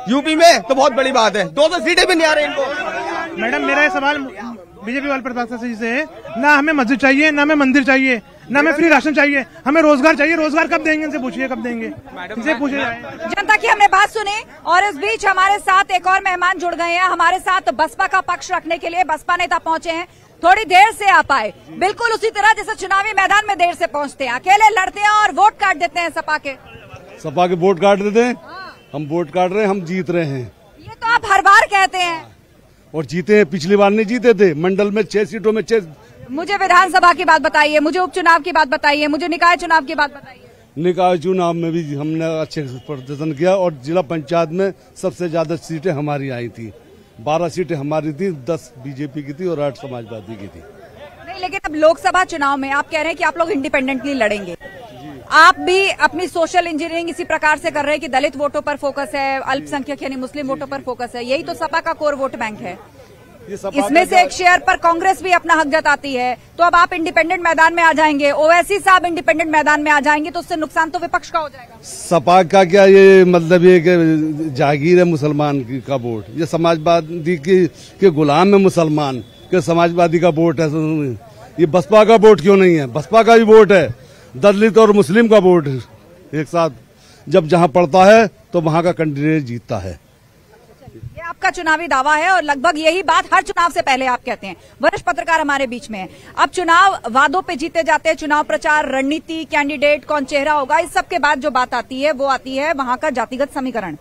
यूपी में तो बहुत बड़ी बात है, 200 सीटें भी नहीं आ रही इनको। मैडम, मेरा सवाल बीजेपी वाले प्रतिपक्ष से है, ना हमें मस्जिद चाहिए, ना हमें मंदिर चाहिए, ना हमें फ्री राशन चाहिए, हमें रोजगार चाहिए। रोजगार कब देंगे? इनसे पूछिए, कब देंगे? इनसे पूछिए। जनता की हमने बात सुनी और इस बीच हमारे साथ एक और मेहमान जुड़ गए हैं। हमारे साथ बसपा का पक्ष रखने के लिए बसपा नेता पहुंचे हैं। थोड़ी देर से आप आए, बिल्कुल उसी तरह जैसे चुनावी मैदान में देर से पहुंचते हैं, अकेले लड़ते हैं और वोट काट देते हैं सपा के वोट काट देते हैं। हम वोट काट रहे हैं, हम जीत रहे हैं। ये तो आप हर बार कहते हैं। और जीते हैं, पिछली बार नहीं जीते थे। मंडल में 6 सीटों में 6। मुझे विधानसभा की बात बताइए, मुझे उपचुनाव की बात बताइए, मुझे निकाय चुनाव की बात बताइए। निकाय चुनाव में भी हमने अच्छे प्रदर्शन किया और जिला पंचायत में सबसे ज्यादा सीटें हमारी आई थी। 12 सीटें हमारी थी, 10 बीजेपी की थी और 8 समाजवादी की थी। नहीं, लेकिन अब लोकसभा चुनाव में आप कह रहे हैं कि आप लोग इंडिपेंडेंटली लड़ेंगे। आप भी अपनी सोशल इंजीनियरिंग इसी प्रकार से कर रहे हैं कि दलित वोटों पर फोकस है, अल्पसंख्यक यानी मुस्लिम वोटों पर फोकस है। यही तो सपा का कोर वोट बैंक है। इसमें से एक शेयर पर कांग्रेस भी अपना हक जताती है। तो अब आप इंडिपेंडेंट मैदान में आ जाएंगे, ओवैसी साहब इंडिपेंडेंट मैदान में आ जाएंगे, तो उससे नुकसान तो विपक्ष का हो जाएगा। सपा का क्या ये मतलब ये कि जागीर है मुसलमान का वोट, ये समाजवादी के गुलाम है मुसलमान के, समाजवादी का वोट है। ये बसपा का वोट क्यों नहीं है? बसपा का भी वोट है, दलित और मुस्लिम का वोट एक साथ। जब जहां पड़ता है तो वहां का कैंडिडेट जीतता है। ये आपका चुनावी दावा है और लगभग यही बात हर चुनाव से पहले आप कहते हैं। वरिष्ठ पत्रकार हमारे बीच में है। अब चुनाव वादों पे जीते जाते हैं, चुनाव प्रचार, रणनीति, कैंडिडेट, कौन चेहरा होगा, इस सब के बाद जो बात आती है वो आती है वहां का जातिगत समीकरण।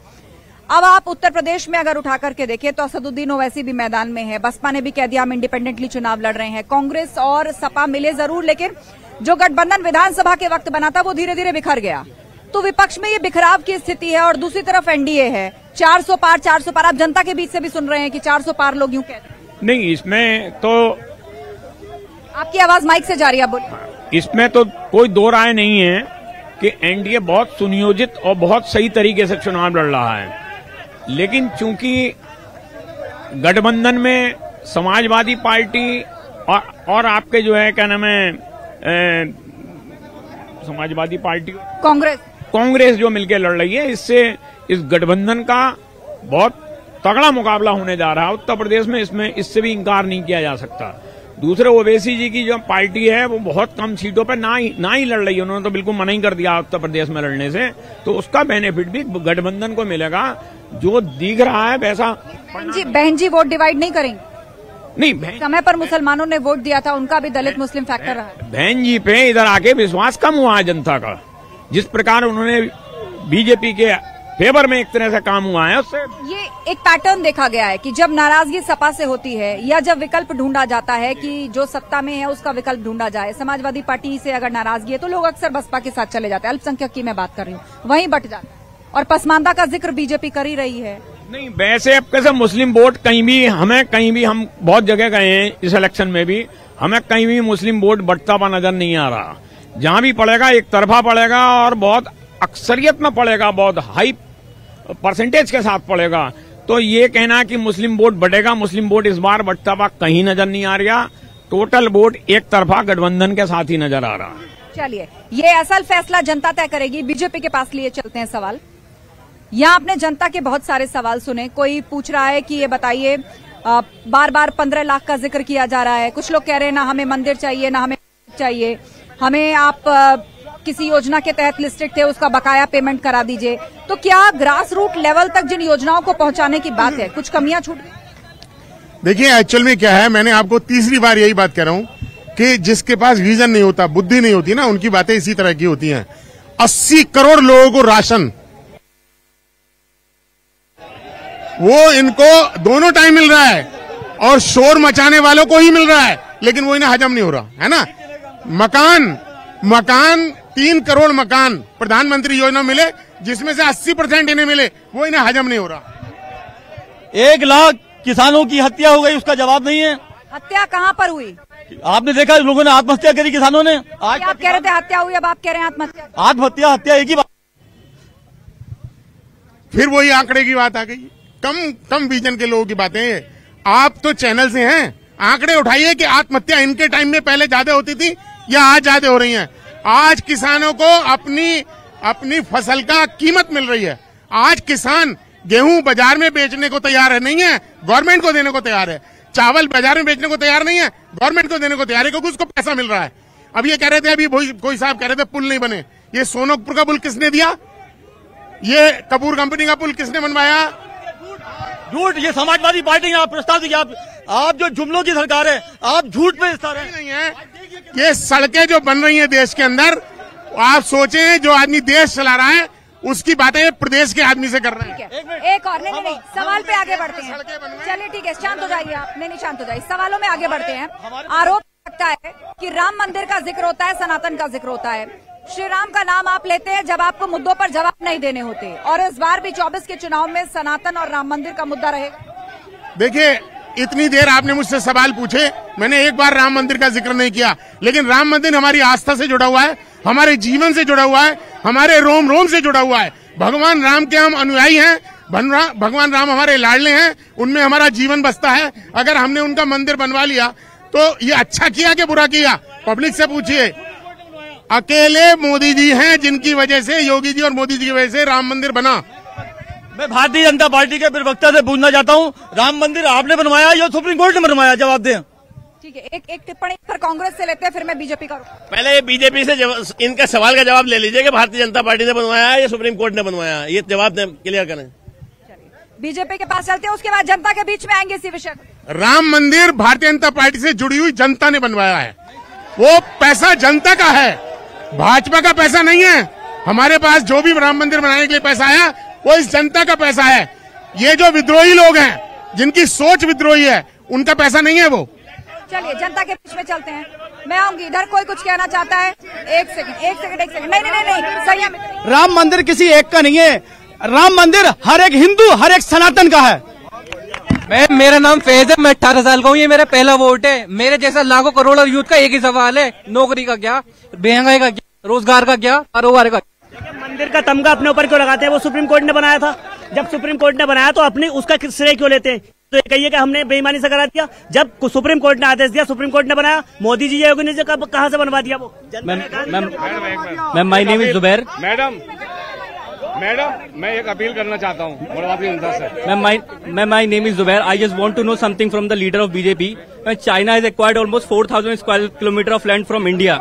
अब आप उत्तर प्रदेश में अगर उठा करके देखें तो असदुद्दीन ओवैसी भी मैदान में है, बसपा ने भी कह दिया हम इंडिपेंडेंटली चुनाव लड़ रहे हैं, कांग्रेस और सपा मिले जरूर लेकिन जो गठबंधन विधानसभा के वक्त बना था वो धीरे धीरे बिखर गया। तो विपक्ष में ये बिखराव की स्थिति है और दूसरी तरफ एनडीए है। 400 पार 400 पार, आप जनता के बीच से भी सुन रहे हैं कि 400 पार लोग यूं कहते हैं। नहीं, इसमें तो आपकी आवाज माइक से जा रही है, बोलिए। इसमें तो कोई दो राय नहीं है कि एनडीए बहुत सुनियोजित और बहुत सही तरीके से चुनाव लड़ रहा है, लेकिन चूंकि गठबंधन में समाजवादी पार्टी और आपके जो है क्या नाम है समाजवादी पार्टी कांग्रेस जो मिलकर लड़ रही है, इससे इस गठबंधन का बहुत तगड़ा मुकाबला होने जा रहा है उत्तर प्रदेश में। इससे भी इंकार नहीं किया जा सकता। दूसरे ओवैसी जी की जो पार्टी है वो बहुत कम सीटों पर ना ही लड़ रही है, उन्होंने तो बिल्कुल मना ही कर दिया उत्तर प्रदेश में लड़ने से, तो उसका बेनिफिट भी गठबंधन को मिलेगा। जो दिख रहा है वैसा बहन जी वोट डिवाइड नहीं करेंगे? नहीं, समय पर मुसलमानों ने वोट दिया था, उनका भी दलित मुस्लिम फैक्टर रहा है। बहन जी पे इधर आके विश्वास कम हुआ है जनता का, जिस प्रकार उन्होंने बीजेपी के फेवर में एक तरह से काम हुआ है उससे। ये एक पैटर्न देखा गया है कि जब नाराजगी सपा से होती है या जब विकल्प ढूंढा जाता है कि जो सत्ता में है उसका विकल्प ढूंढा जाए, समाजवादी पार्टी से अगर नाराजगी है तो लोग अक्सर बसपा के साथ चले जाते हैं। अल्पसंख्यक की मैं बात कर रही हूँ, वहीं बट जाता है। और पसमानदा का जिक्र बीजेपी कर ही रही है। नहीं, वैसे अब कैसे मुस्लिम वोट कहीं भी हम बहुत जगह गए हैं इस इलेक्शन में भी, हमें कहीं भी मुस्लिम वोट बढ़ता हुआ नजर नहीं आ रहा। जहां भी पड़ेगा एक तरफा पड़ेगा और बहुत अक्सरियत में पड़ेगा, बहुत हाई परसेंटेज के साथ पड़ेगा। तो ये कहना कि मुस्लिम वोट बढ़ेगा, मुस्लिम वोट इस बार बढ़ता हुआ कहीं नजर नहीं आ रहा। टोटल वोट एक तरफा गठबंधन के साथ ही नजर आ रहा। चलिए, ये असल फैसला जनता तय करेगी। बीजेपी के पास लिए चलते हैं सवाल। यहाँ आपने जनता के बहुत सारे सवाल सुने। कोई पूछ रहा है कि ये बताइए, बार बार 15 लाख का जिक्र किया जा रहा है। कुछ लोग कह रहे हैं ना हमें मंदिर चाहिए, ना हमें चाहिए, हमें आप किसी योजना के तहत लिस्टेड थे उसका बकाया पेमेंट करा दीजिए। तो क्या ग्रास रूट लेवल तक जिन योजनाओं को पहुंचाने की बात है, कुछ कमियां छूट गई? देखिए, एक्चुअल में क्या है, मैंने आपको तीसरी बार यही बात कह रहा हूं कि जिसके पास विजन नहीं होता, बुद्धि नहीं होती ना, उनकी बातें इसी तरह की होती हैं। 80 करोड़ लोगों को राशन, वो इनको दोनों टाइम मिल रहा है और शोर मचाने वालों को ही मिल रहा है, लेकिन वो इन्हें हजम नहीं हो रहा है ना। मकान 3 करोड़ मकान प्रधानमंत्री योजना मिले, जिसमें से 80% इन्हें मिले, वो इन्हें हजम नहीं हो रहा। 1 लाख किसानों की हत्या हो गई, उसका जवाब नहीं है। हत्या कहां पर हुई? आपने देखा लोगों ने आत्महत्या करी, किसानों ने। आज आप कह रहे थे हत्या हुई, अब आप कह रहे हैं आत्महत्या। आत्महत्या हत्या एक ही बात। फिर वही आंकड़े की बात आ गई। कम विजन के लोगों की बातें। आप तो चैनल से हैं, आंकड़े उठाइए कि आत्महत्या इनके टाइम में पहले ज्यादा होती थी या आज ज्यादा हो रही हैं। आज किसानों को अपनी फसल का कीमत मिल रही है। आज किसान गेहूं बाजार में बेचने को तैयार है, नहीं है, गवर्नमेंट को देने को तैयार है। चावल बाजार में बेचने को तैयार नहीं है, गवर्नमेंट को देने को तैयार है, क्योंकि उसको पैसा मिल रहा है। अब ये कह रहे थे, अभी कोई साहब कह रहे थे पुल नहीं बने। ये सोनकपुर का पुल किसने दिया? ये कपूर कंपनी का पुल किसने बनवाया? झूठ। ये समाजवादी पार्टी ने प्रस्ताव दिया। आप जो जुमलों की सरकार है, आप झूठ पे इस्तार है। नहीं है, ये सड़कें जो बन रही हैं देश के अंदर, आप सोचें जो आदमी देश चला रहा है उसकी बातें प्रदेश के आदमी से कर रहे हैं। एक और नहीं, सवाल पे आगे बढ़ते हैं। चलिए ठीक है, शांत हो जाइए आप। नहीं, शांत हो जाइए। सवालों में आगे बढ़ते हैं। आरोप लगता है कि राम मंदिर का जिक्र होता है, सनातन का जिक्र होता है, श्री राम का नाम आप लेते हैं जब आपको मुद्दों पर जवाब नहीं देने होते, और इस बार भी 24 के चुनाव में सनातन और राम मंदिर का मुद्दा रहेगा। देखिए, इतनी देर आपने मुझसे सवाल पूछे, मैंने एक बार राम मंदिर का जिक्र नहीं किया, लेकिन राम मंदिर हमारी आस्था से जुड़ा हुआ है, हमारे जीवन से जुड़ा हुआ है, हमारे रोम रोम से जुड़ा हुआ है। भगवान राम के हम अनुयायी हैं, भगवान राम हमारे लाडले हैं, उनमें हमारा जीवन बसता है। अगर हमने उनका मंदिर बनवा लिया तो ये अच्छा किया कि बुरा किया? पब्लिक से पूछिए। अकेले मोदी जी हैं जिनकी वजह से, योगी जी और मोदी जी की वजह से राम मंदिर बना। मैं भारतीय जनता पार्टी के प्रवक्ता से पूछना चाहता हूं, राम मंदिर आपने बनवाया या सुप्रीम कोर्ट ने बनवाया? जवाब दें। ठीक है, एक टिप्पणी पर कांग्रेस से लेते हैं, फिर मैं बीजेपी का। पहले बीजेपी से इनका सवाल का जवाब ले लीजिए कि भारतीय जनता पार्टी ने बनवाया है या सुप्रीम कोर्ट ने बनवाया है, ये जवाब क्लियर करें। बीजेपी के पास चलते हैं, उसके बाद जनता के बीच में आएंगे इसी विषय। राम मंदिर भारतीय जनता पार्टी से जुड़ी हुई जनता ने बनवाया है, वो पैसा जनता का है, भाजपा का पैसा नहीं है। हमारे पास जो भी राम मंदिर बनाने के लिए पैसा आया वो इस जनता का पैसा है। ये जो विद्रोही लोग हैं, जिनकी सोच विद्रोही है, उनका पैसा नहीं है वो। चलिए जनता के बीच में चलते हैं, मैं आऊंगी इधर। कोई कुछ कहना चाहता है? एक सेकंड। नहीं, संयम। राम मंदिर किसी एक का नहीं है, राम मंदिर हर एक हिंदू, हर एक सनातन का है। मेरा नाम फैज है, मैं 18 साल का हूँ, ये मेरा पहला वोट है। मेरे जैसा लाखों करोड़ों यूथ का एक ही सवाल है, नौकरी का क्या, महंगाई का क्या, रोजगार का क्या, कारोबार का। मंदिर का तमगा अपने ऊपर क्यों लगाते हैं? वो सुप्रीम कोर्ट ने बनाया था, जब सुप्रीम कोर्ट ने बनाया तो अपनी उसका श्रेय क्यों लेते हैं? तो ये कहिए कि हमने बेईमानी से करा दिया, जब सुप्रीम कोर्ट ने आदेश दिया, सुप्रीम कोर्ट ने बनाया। मोदी जी योगी ने कहाँ से बनवा दिया वो? Ma'am, my name is Zubair. Madam, मैं एक अपील करना चाहता हूँ। Ma'am, my name is Zubair. I just want to know something from the leader of BJP. China has acquired almost 4,000 square kilometer of land from India.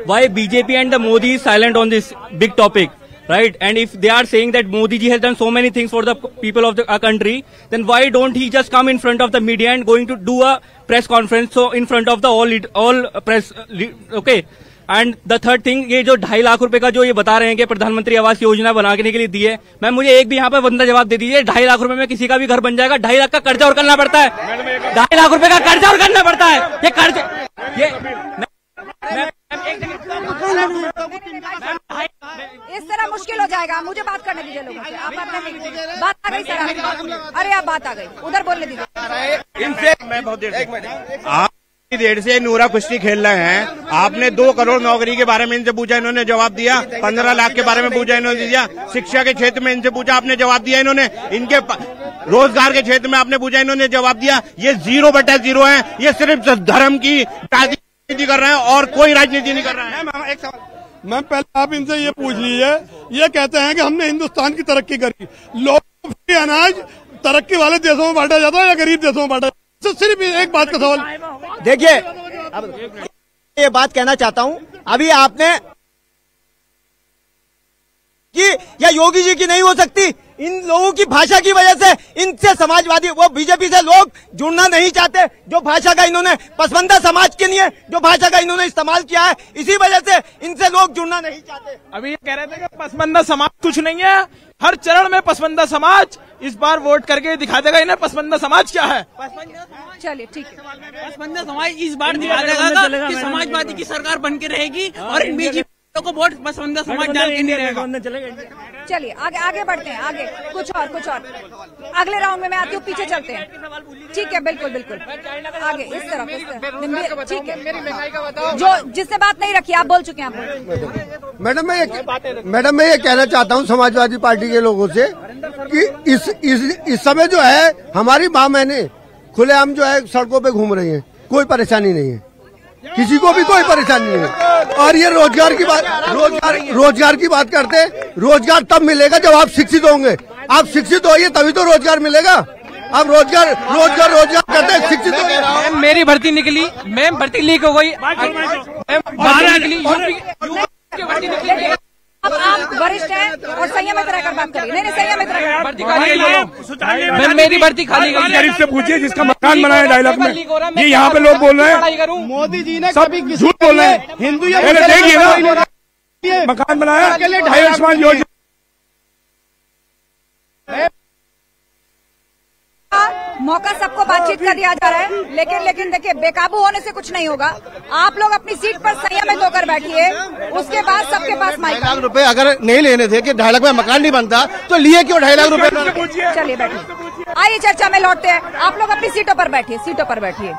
Why BJP and the Modi is silent on this big topic, right? And if they are saying that Modi ji has done so many things for the people of our country, then why don't he just come in front of the media and going to do a press conference so in front of the all press? Okay. And the third thing, ये जो 2.5 लाख रुपए का जो ये बता रहे हैं कि प्रधानमंत्री आवास योजना बनाने के लिए दी है, मैम मुझे एक भी यहाँ पे बंदा जवाब दे दीजिए, 2.5 लाख रुपए में किसी का भी घर बन जाएगा? 2.5 लाख का कर्जा और करना पड़ता है, 2.5 लाख रुपए का कर्जा और करना पड़ता है। ये कर्ज इस तरह मुश्किल हो जाएगा। मुझे बात करने दीजिए लोगों से। आप अपने बात आ गई सर, अरे आप बात आ गई, उधर बोलने दीजिए। इनसे मैं बहुत देर से नूरा कुश्ती खेल रहे हैं। आपने 2 करोड़ नौकरी के बारे में इनसे पूछा, इन्होंने जवाब दिया। 15 लाख के बारे में पूछा, इन्होंने दिया। शिक्षा के क्षेत्र में इनसे पूछा, आपने जवाब दिया। इन्होंने इनके रोजगार के क्षेत्र में आपने पूछा, इन्होंने जवाब दिया। ये 0/0 है, ये सिर्फ धर्म की राजनीति कर रहे हैं और कोई राजनीति नहीं कर रहे हैं। मैम, पहले आप इनसे ये पूछ लीजिए, ये कहते हैं कि हमने हिंदुस्तान की तरक्की करी। लोगों को अनाज तरक्की वाले देशों में बांटा जाता है या गरीब देशों में बांटा? तो सिर्फ एक बात का सवाल। देखिए, अब ये बात कहना चाहता हूं, अभी आपने कि या योगी जी की नहीं हो सकती, इन लोगों की भाषा की वजह से इनसे समाजवादी, वो बीजेपी से लोग जुड़ना नहीं चाहते। जो भाषा का इन्होंने पसमंदा समाज के लिए जो भाषा का इन्होंने इस्तेमाल किया है, इसी वजह से इनसे लोग जुड़ना नहीं चाहते। अभी ये कह रहे थे कि पसमंदा समाज कुछ नहीं है, हर चरण में पसमंदा समाज इस बार वोट करके दिखा देगा इन्हें पसमंदा समाज क्या है। चलिए ठीक है, पसमंदा समाज इस बार दिखा देगा कि समाजवादी की सरकार बन के रहेगी और बीजेपी को वोट पसंद समाज डाल के नहीं रहेगा। चलिए आगे बढ़ते हैं, आगे कुछ और अगले राउंड में मैं आती हूँ, पीछे चलते हैं। ठीक है, बिल्कुल आगे इस तरफ, ठीक है। जो जिससे बात नहीं रखी, आप बोल चुके हैं, आप मैडम मैं ये कहना चाहता हूँ समाजवादी पार्टी के लोगों से कि इस समय जो है हमारी माँ बहनें खुलेआम जो है सड़कों पे घूम रही हैं, कोई परेशानी नहीं है, किसी को भी कोई परेशानी नहीं है। और ये रोजगार की बात करते हैं, रोजगार तब मिलेगा जब आप शिक्षित होंगे। आप शिक्षित होइए तभी तो रोजगार मिलेगा। आप रोजगार करते हैं, शिक्षित होइए। मेरी भर्ती निकली, मैं भर्ती लीक हो गई, अब आप वरिष्ठ हैं और संयमित रहकर बात करिए। नहीं संयमित रहकर। मेरी भर्ती खाली गई। गरीब से पूछिए जिसका मकान बनाया 2.5 लाख में। ये यहाँ पे लोग बोल रहे हैं मोदी जी ने सब झूठ बोल रहे हैं। हिंदू देखिए ना, मकान बनाया आयुष्मान योजना। मौका सबको बातचीत कर दिया जा रहा है, लेकिन देखिए बेकाबू होने से कुछ नहीं होगा। आप लोग अपनी सीट पर संयमित होकर बैठिए, उसके बाद सबके पास माइक। 2.5 लाख रुपए अगर नहीं लेने थे कि 2.5 लाख में मकान नहीं बनता तो लिए क्यों 2.5 लाख रुपए? चलिए बैठिए, आइए चर्चा में लौटते हैं। आप लोग अपनी सीटों पर बैठिए।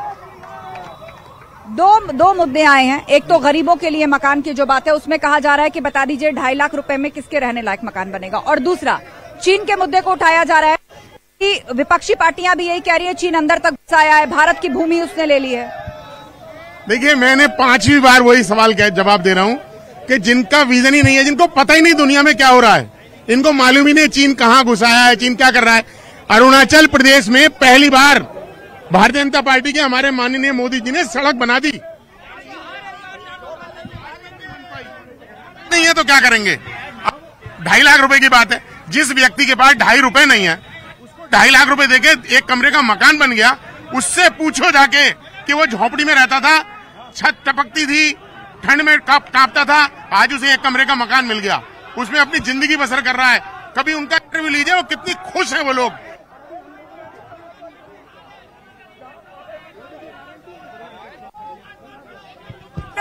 दो मुद्दे आए हैं। एक तो गरीबों के लिए मकान की जो बात है, उसमें कहा जा रहा है कि बता दीजिए 2.5 लाख रुपए में किसके रहने लायक मकान बनेगा। और दूसरा, चीन के मुद्दे को उठाया जा रहा है कि विपक्षी पार्टियां भी यही कह रही है चीन अंदर तक घुस आया है, भारत की भूमि उसने ले ली है। देखिए, मैंने 5वीं बार वही सवाल का जवाब दे रहा हूं कि जिनका विजन ही नहीं है, जिनको पता ही नहीं दुनिया में क्या हो रहा है, इनको मालूम ही नहीं चीन कहां घुस आया है, चीन क्या कर रहा है। अरुणाचल प्रदेश में पहली बार भारतीय जनता पार्टी के हमारे माननीय मोदी जी ने सड़क बना दी, नहीं है तो क्या करेंगे? 2.5 लाख रुपए की बात है, जिस व्यक्ति के पास 2.5 रुपए नहीं है, 2.5 लाख रुपए देके एक कमरे का मकान बन गया, उससे पूछो जाके कि वो झोपड़ी में रहता था, छत टपकती थी, ठंड में कांपता था, आज उसे एक कमरे का मकान मिल गया, उसमें अपनी जिंदगी बसर कर रहा है। कभी उनका इंटरव्यू लीजिए, वो कितनी खुश है वो लोग।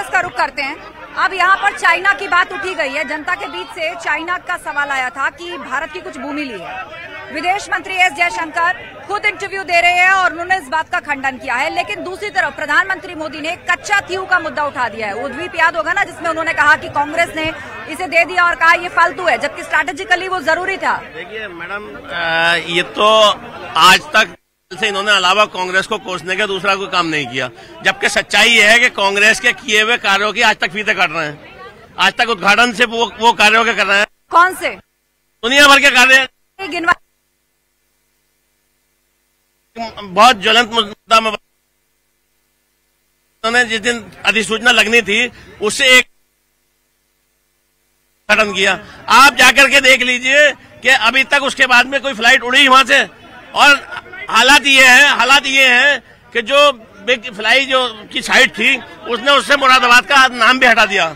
का रुख करते हैं। अब यहाँ पर चाइना की बात उठी गई है। जनता के बीच से चाइना का सवाल आया था कि भारत की कुछ भूमि ली है। विदेश मंत्री एस जयशंकर खुद इंटरव्यू दे रहे हैं और उन्होंने इस बात का खंडन किया है। लेकिन दूसरी तरफ प्रधानमंत्री मोदी ने कच्चा थीव का मुद्दा उठा दिया है। वो द्वीप याद होगा ना, जिसमें उन्होंने कहा कि कांग्रेस ने इसे दे दिया और कहा ये फालतू है, जबकि स्ट्रैटेजिकली वो जरूरी था। देखिए मैडम, ये तो आज तक से इन्होंने अलावा कांग्रेस को कोसने का दूसरा कोई काम नहीं किया, जबकि सच्चाई ये है कि कांग्रेस के किए हुए कार्यों की आज तक फीते काट रहे हैं। आज तक उद्घाटन से वो कार्यों के कर रहे हैं। कौन से? दुनिया भर के कार्य। बहुत ज्वलंत मुद्दा में उन्होंने जिस दिन अधिसूचना लगनी थी उससे एक उद्घाटन किया। आप जाकर के देख लीजिए कि अभी तक उसके बाद में कोई फ्लाइट उड़ी वहां से। और हालात ये हैं कि जो बिग फ्लाई जो की साइट थी उसने उससे मुरादाबाद का नाम भी हटा दिया।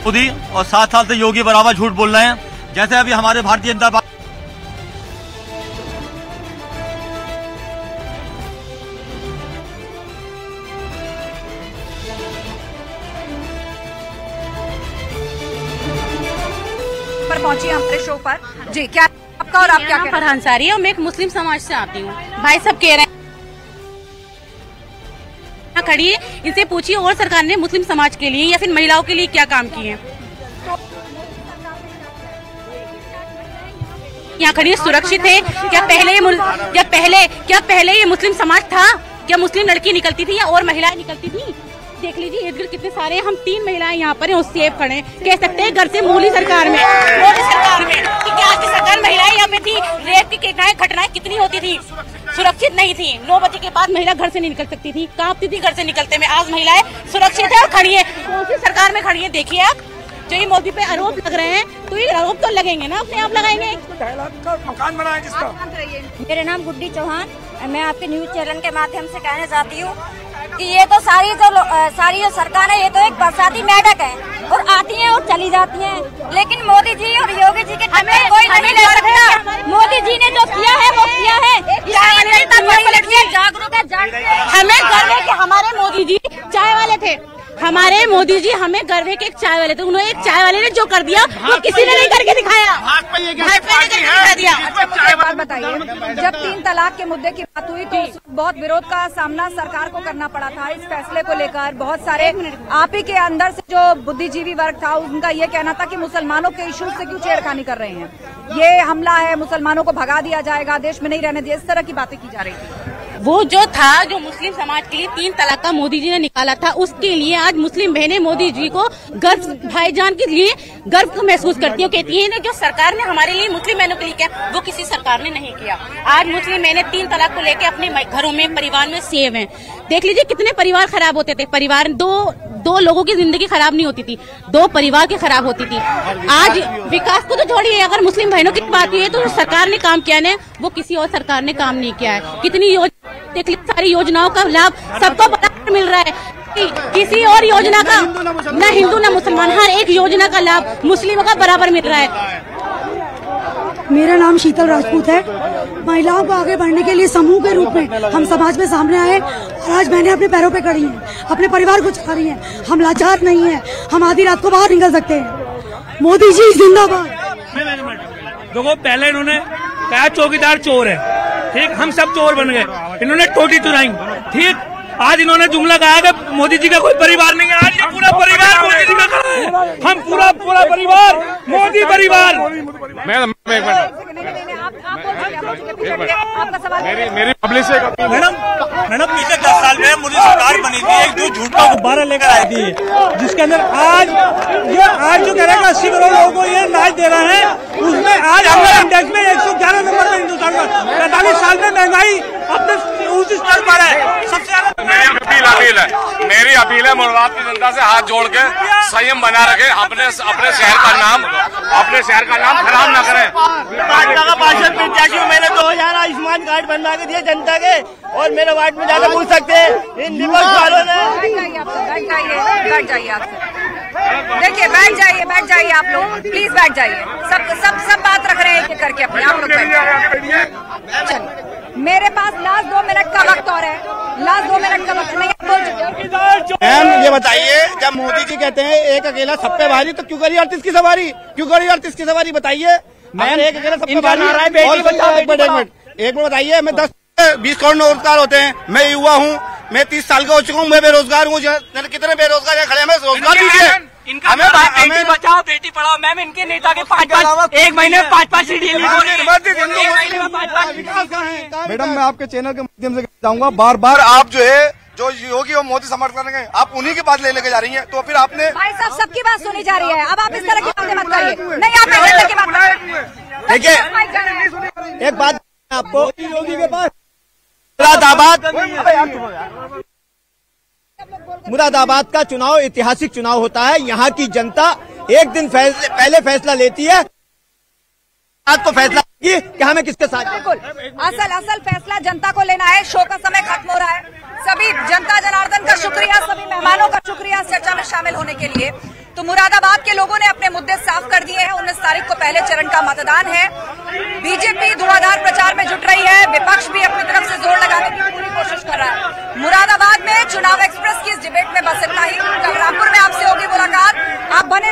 मोदी और साथ से योगी बराबर झूठ बोल रहे हैं। जैसे अभी हमारे भारतीय जनता पार्टी पर पहुंची हमारे शो पर। जी, क्या आपका और आप क्या कह रहे हैं? फरहान अंसारी और मैं एक मुस्लिम समाज से आती हूँ। भाई सब कह रहे हैं खड़ी है, इनसे पूछिए और सरकार ने मुस्लिम समाज के लिए या फिर महिलाओं के लिए क्या काम किए हैं। यहाँ खड़ी सुरक्षित है क्या? पहले ये मुस्लिम समाज था क्या? मुस्लिम लड़की निकलती थी या और महिलाएं निकलती थी? देख लीजिए इर्द गिर्द कितने सारे, हम 3 महिलाएं यहाँ पर हैं, उस सेफ खड़े कह सकते हैं घर से मोदी सरकार में कि क्या आज की सरकार महिलाएं यहाँ पे थी, रेप की घटनाएं कितनी होती थी, सुरक्षित नहीं थी। 9 बजे के बाद महिला घर से नहीं निकल सकती थी, कांपती थी घर से निकलते में। आज महिलाएं सुरक्षित है और खड़ी है। कौन सी सरकार में खड़ी है? देखिए आप, जो ये मोदी पे आरोप लग रहे हैं तो ये आरोप तो लगेंगे ना, अपने आप लगाएंगे। मकान बनाए जिसका। मेरा नाम गुड्डी चौहान, मैं आपके न्यूज चैनल के माध्यम से कहना चाहती हूँ कि ये तो सारी जो सरकार है, ये तो एक बरसाती मेढक है और आती हैं और चली जाती हैं। लेकिन मोदी जी और योगी जी के हमें कोई नहीं ले सकता। मोदी जी ने जो किया है वो किया है। जागरूक है। हमें गर्व है कि हमारे मोदी जी चाय वाले थे। हमारे मोदी जी हमें गर्व है कि एक चाय वाले थे। उन्होंने एक चाय वाले ने जो कर दिया वो किसी ने नहीं करके दिखाया। भाजपा ने करके दिखा दिया। अच्छा, मुझे एक बात बताइए, जब 3 तलाक के मुद्दे की बात हुई तो बहुत विरोध का सामना सरकार को करना पड़ा था इस फैसले को लेकर। बहुत सारे आप ही के अंदर से जो बुद्धिजीवी वर्ग था उनका ये कहना था कि मुसलमानों के इशू से क्यों छेड़खानी कर रहे हैं, ये हमला है, मुसलमानों को भगा दिया जाएगा, देश में नहीं रहने दिया, इस तरह की बातें की जा रही थी। वो जो था, जो मुस्लिम समाज के लिए 3 तलाक का मोदी जी ने निकाला था, उसके लिए आज मुस्लिम बहनें मोदी जी को गर्व, भाईजान के लिए गर्व महसूस करती है। कहती है जो सरकार ने हमारे लिए मुस्लिम बहनों के लिए किया वो किसी सरकार ने नहीं किया। आज मुस्लिम बहनें 3 तलाक को लेकर अपने घरों में, परिवार में सेव हैं। देख लीजिए कितने परिवार खराब होते थे। परिवार दो लोगों की जिंदगी खराब नहीं होती थी, 2 परिवार की खराब होती थी। आज विकास को तो छोड़िए, अगर मुस्लिम बहनों की बात है तो सरकार ने काम किया है वो किसी और सरकार ने काम नहीं किया है। कितनी देख लीजिए, सारी योजनाओं का लाभ सबको बराबर मिल रहा है। किसी और योजना का न हिंदू न मुसलमान, हर एक योजना का लाभ मुस्लिमों का बराबर मिल रहा है। मेरा नाम शीतल राजपूत है। महिलाओं को आगे बढ़ने के लिए समूह के रूप में हम समाज में सामने आए और आज मैंने अपने पैरों पे खड़ी हूँ, अपने परिवार को चला रही है। हम लाचार नहीं है, हम आधी रात को बाहर निकल सकते हैं। मोदी जी जिंदाबाद। देखो, पहले इन्होंने कहा चौकीदार चोर है, ठीक, हम सब चोर बन गए, इन्होंने टोटी चुराई, ठीक। आज इन्होंने जुमला कहा कि मोदी जी का कोई परिवार नहीं है। आज ये पूरा परिवार मोदी जी का खड़ा है। हम पूरा परिवार मोदी परिवार। आप आप बोल चुके हैं, आपका सवाल मेरी पब्लिक से मैडम पिछले 10 साल में मोदी सरकार बनी थी, एक जो झूठ का गुब्बारा लेकर आई थी, जिसके अंदर आज जो कह रहे हैं 80 करोड़ लोगों को ये लाज दे रहे हैं, उसमें आज हमारे इंडेक्स में 111 नंबर पर हिंदुस्तान का 45 साल में महंगाई अपने उस स्तर पर है सबसे ज्यादा। मेरी अपील है मुरादाबाद की जनता से हाथ जोड़ के संयम बना रखे, अपने शहर का नाम खराब न करें। भाजपा का पार्षद प्रत्याशी हूँ, मैंने 2000 आयुष्मान कार्ड बनवा के दिए जनता के, और मेरे वार्ड में जाकर पूछ सकते हैं इन विपक्ष वालों ने। बैठ जाइए आप, देखिए बैठ जाइए आप लोग, प्लीज बैठ जाइए। सब बात रख रहे हैं एक करके अपने आप लोग बैठ जाइए। मेरे पास लास्ट 2 मिनट का वक्त और है, लास्ट 2 मिनट का वक्त नहीं बोल चुके। मैम ये बताइए, जब मोदी जी कहते हैं एक अकेला सब पे भारी, तो क्यों करी 38 की सवारी, बताइए। मैम एक अकेला सब पे भारी, एक मिनट बताइए। मैं 10-20 करोड़ रोजगार होते हैं, मैं युवा हूँ, मैं 30 साल का हो चुका हूँ, मैं बेरोजगार हूँ। कितने बेरोजगार यहाँ खड़े हैं, हमें रोजगार दीजिए। हमें बेटी बचाओ बेटी पढ़ाओ। मैम इनके नेता के 5-5 एक महीने में 5-5 सीढ़ी। मैडम मैं आपके चैनल के माध्यम से कहूँगा, बार बार आप जो है जो योगी और मोदी समर्थन करेंगे, आप उन्हीं की बात लेके जा रही हैं, तो फिर आपने भाई साहब सबकी बात सुनी जा रही है, अब आप इस तरह की बातें मत करिए। नहीं आप इस तरह की बात देखिए, एक बात आपको, योगी के पास मुरादाबाद का चुनाव ऐतिहासिक चुनाव होता है। यहाँ की जनता एक दिन पहले फैसला लेती है, आज तो फैसला कि हमें किसके साथ। बिल्कुल असल फैसला जनता को लेना है। शो का समय खत्म हो रहा है। सभी जनता जनार्दन का शुक्रिया, सभी मेहमानों का शुक्रिया चर्चा में शामिल होने के लिए। तो मुरादाबाद के लोगों ने अपने मुद्दे साफ कर दिए हैं। 19 तारीख को पहले चरण का मतदान है। बीजेपी धुआंधार प्रचार में जुट रही है, विपक्ष भी अपनी तरफ से जोर लगाने की पूरी कोशिश कर रहा है। मुरादाबाद में चुनाव एक्सप्रेस की इस डिबेट में बस इतना ही। कल रामपुर में आपसे होगी मुलाकात, आप बने